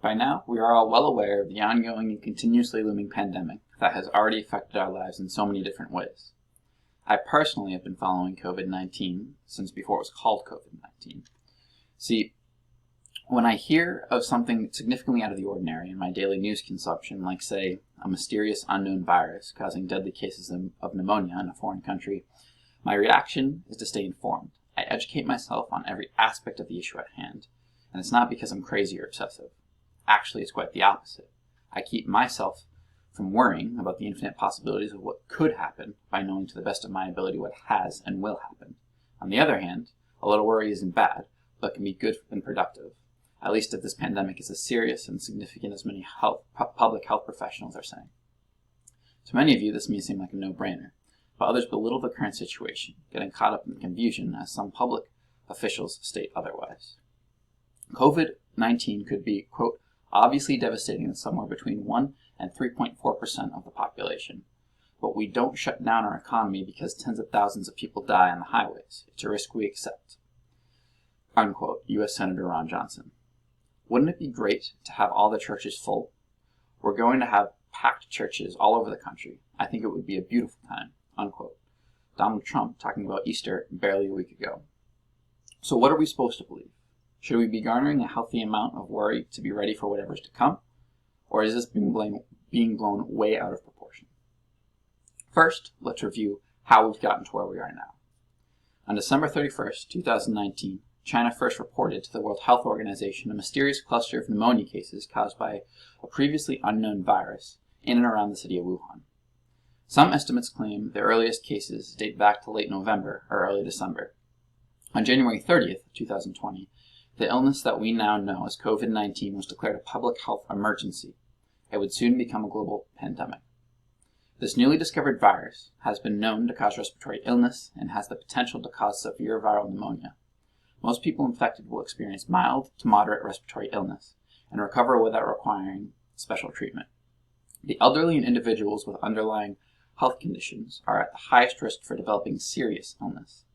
By now, we are all well aware of the ongoing and continuously looming pandemic that has already affected our lives in so many different ways. I personally have been following COVID-19 since before it was called COVID-19. See, when I hear of something significantly out of the ordinary in my daily news consumption, like, say, a mysterious unknown virus causing deadly cases of pneumonia in a foreign country, my reaction is to stay informed. I educate myself on every aspect of the issue at hand, and it's not because I'm crazy or obsessive. Actually, it's quite the opposite. I keep myself from worrying about the infinite possibilities of what could happen by knowing to the best of my ability what has and will happen. On the other hand, a little worry isn't bad, but can be good and productive, at least if this pandemic is as serious and significant as many public health professionals are saying. To many of you, this may seem like a no-brainer, but others belittle the current situation, getting caught up in the confusion as some public officials state otherwise. COVID-19 could be, quote, obviously devastating to somewhere between 1 and 3.4% of the population. But we don't shut down our economy because tens of thousands of people die on the highways. It's a risk we accept. Unquote, U.S. Senator Ron Johnson. Wouldn't it be great to have all the churches full? We're going to have packed churches all over the country. I think it would be a beautiful time. Unquote. Donald Trump talking about Easter barely a week ago. So what are we supposed to believe? Should we be garnering a healthy amount of worry to be ready for whatever's to come? Or is this being blown way out of proportion? First, let's review how we've gotten to where we are now. On December 31st, 2019, China first reported to the World Health Organization a mysterious cluster of pneumonia cases caused by a previously unknown virus in and around the city of Wuhan. Some estimates claim the earliest cases date back to late November or early December. On January 30th, 2020, the illness that we now know as COVID-19 was declared a public health emergency. It would soon become a global pandemic. This newly discovered virus has been known to cause respiratory illness and has the potential to cause severe viral pneumonia. Most people infected will experience mild to moderate respiratory illness and recover without requiring special treatment. The elderly and individuals with underlying health conditions are at the highest risk for developing serious illness.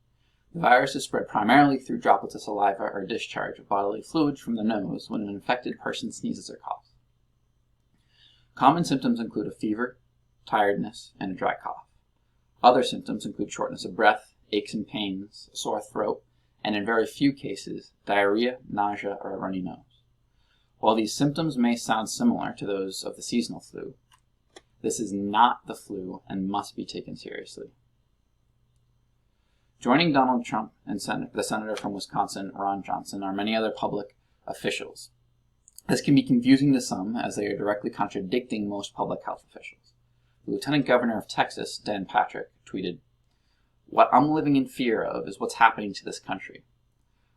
The virus is spread primarily through droplets of saliva or discharge of bodily fluids from the nose when an infected person sneezes or coughs. Common symptoms include a fever, tiredness, and a dry cough. Other symptoms include shortness of breath, aches and pains, a sore throat, and in very few cases, diarrhea, nausea, or a runny nose. While these symptoms may sound similar to those of the seasonal flu, this is not the flu and must be taken seriously. Joining Donald Trump and the senator from Wisconsin, Ron Johnson, are many other public officials. This can be confusing to some as they are directly contradicting most public health officials. The Lieutenant Governor of Texas, Dan Patrick, tweeted, "What I'm living in fear of is what's happening to this country.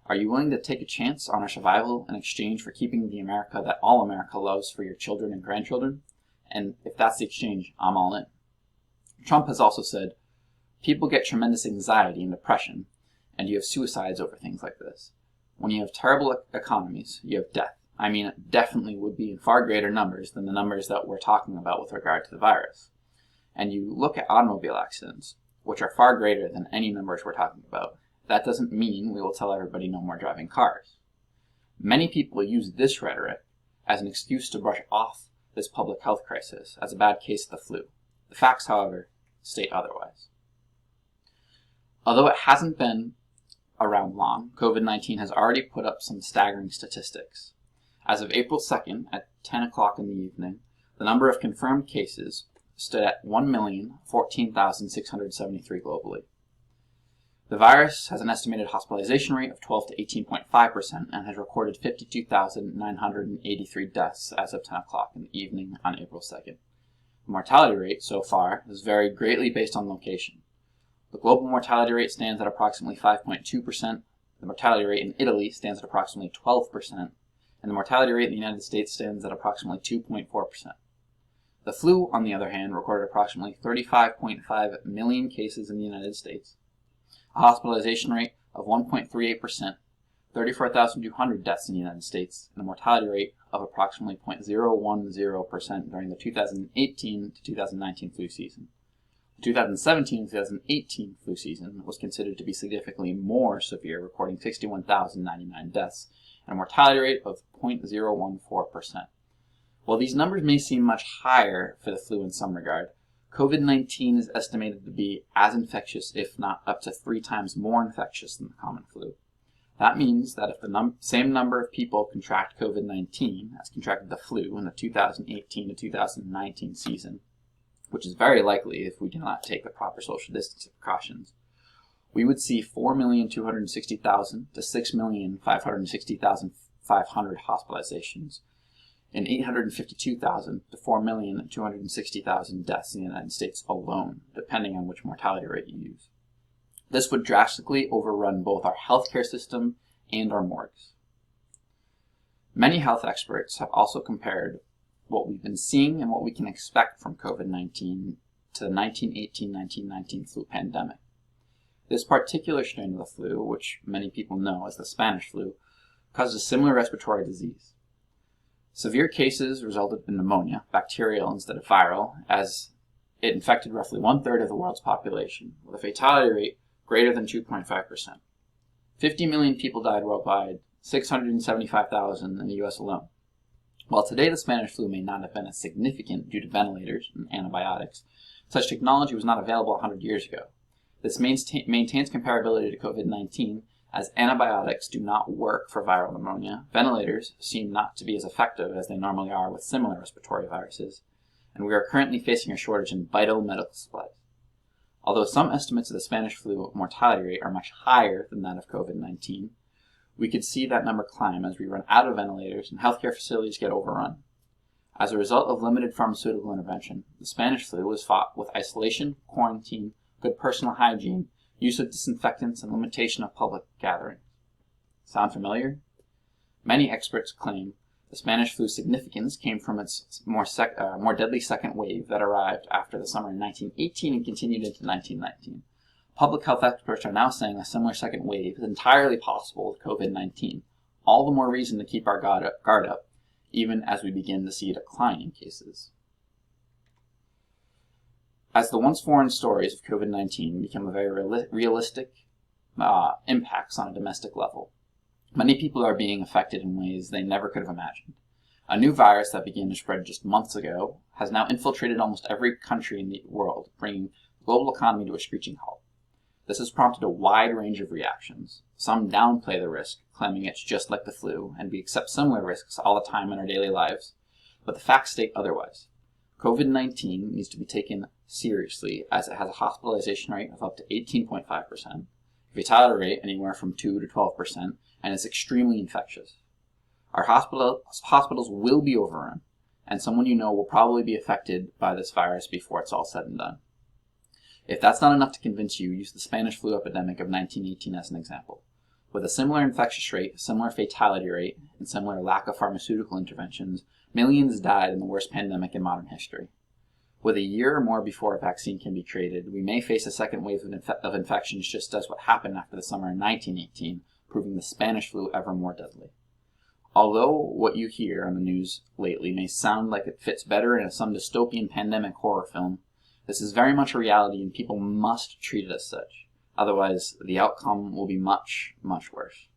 Are you willing to take a chance on our survival in exchange for keeping the America that all America loves for your children and grandchildren? And if that's the exchange, I'm all in." Trump has also said, "People get tremendous anxiety and depression, and you have suicides over things like this. When you have terrible economies, you have death. I mean, it definitely would be in far greater numbers than the numbers that we're talking about with regard to the virus. And you look at automobile accidents, which are far greater than any numbers we're talking about. That doesn't mean we will tell everybody no more driving cars." Many people use this rhetoric as an excuse to brush off this public health crisis as a bad case of the flu. The facts, however, state otherwise. Although it hasn't been around long, COVID-19 has already put up some staggering statistics. As of April 2nd at 10 o'clock in the evening, the number of confirmed cases stood at 1,014,673 globally. The virus has an estimated hospitalization rate of 12 to 18.5% and has recorded 52,983 deaths as of 10 o'clock in the evening on April 2nd. The mortality rate so far has varied greatly based on location. The global mortality rate stands at approximately 5.2%, the mortality rate in Italy stands at approximately 12%, and the mortality rate in the United States stands at approximately 2.4%. The flu, on the other hand, recorded approximately 35.5 million cases in the United States, a hospitalization rate of 1.38%, 34,200 deaths in the United States, and a mortality rate of approximately 0.010% during the 2018 to 2019 flu season. The 2017-2018 flu season was considered to be significantly more severe, recording 61,099 deaths and a mortality rate of 0.014%. While these numbers may seem much higher for the flu in some regard, COVID-19 is estimated to be as infectious, if not up to 3 times more infectious than the common flu. That means that if the same number of people contract COVID-19 as contracted the flu in the 2018 to 2019 season, which is very likely if we do not take the proper social distancing precautions, we would see 4,260,000 to 6,560,500 hospitalizations and 852,000 to 4,260,000 deaths in the United States alone, depending on which mortality rate you use. This would drastically overrun both our healthcare system and our morgues. Many health experts have also compared what we've been seeing and what we can expect from COVID-19 to the 1918-1919 flu pandemic. This particular strain of the flu, which many people know as the Spanish flu, caused a similar respiratory disease. Severe cases resulted in pneumonia, bacterial instead of viral, as it infected roughly 1/3 of the world's population, with a fatality rate greater than 2.5%. 50 million people died worldwide, 675,000 in the US alone. While today the Spanish flu may not have been as significant due to ventilators and antibiotics, such technology was not available 100 years ago. This maintains comparability to COVID-19, as antibiotics do not work for viral pneumonia, ventilators seem not to be as effective as they normally are with similar respiratory viruses, and we are currently facing a shortage in vital medical supplies. Although some estimates of the Spanish flu mortality rate are much higher than that of COVID-19, we could see that number climb as we run out of ventilators and healthcare facilities get overrun. As a result of limited pharmaceutical intervention, the Spanish flu was fought with isolation, quarantine, good personal hygiene, use of disinfectants, and limitation of public gatherings. Sound familiar? Many experts claim the Spanish flu's significance came from its more deadly second wave that arrived after the summer in 1918 and continued into 1919. Public health experts are now saying a similar second wave is entirely possible with COVID-19, all the more reason to keep our guard up, even as we begin to see a decline in cases. As the once foreign stories of COVID-19 become a very realistic impacts on a domestic level, many people are being affected in ways they never could have imagined. A new virus that began to spread just months ago has now infiltrated almost every country in the world, bringing the global economy to a screeching halt. This has prompted a wide range of reactions. Some downplay the risk, claiming it's just like the flu, and we accept similar risks all the time in our daily lives, but the facts state otherwise. COVID-19 needs to be taken seriously, as it has a hospitalization rate of up to 18.5%, fatality rate anywhere from 2 to 12%, and is extremely infectious. Our hospitals will be overrun, and someone you know will probably be affected by this virus before it's all said and done. If that's not enough to convince you, use the Spanish flu epidemic of 1918 as an example. With a similar infectious rate, similar fatality rate, and similar lack of pharmaceutical interventions, millions died in the worst pandemic in modern history. With a year or more before a vaccine can be created, we may face a second wave of infections, just as what happened after the summer in 1918, proving the Spanish flu ever more deadly. Although what you hear on the news lately may sound like it fits better in some dystopian pandemic horror film, this is very much a reality and people must treat it as such. Otherwise, the outcome will be much, much worse.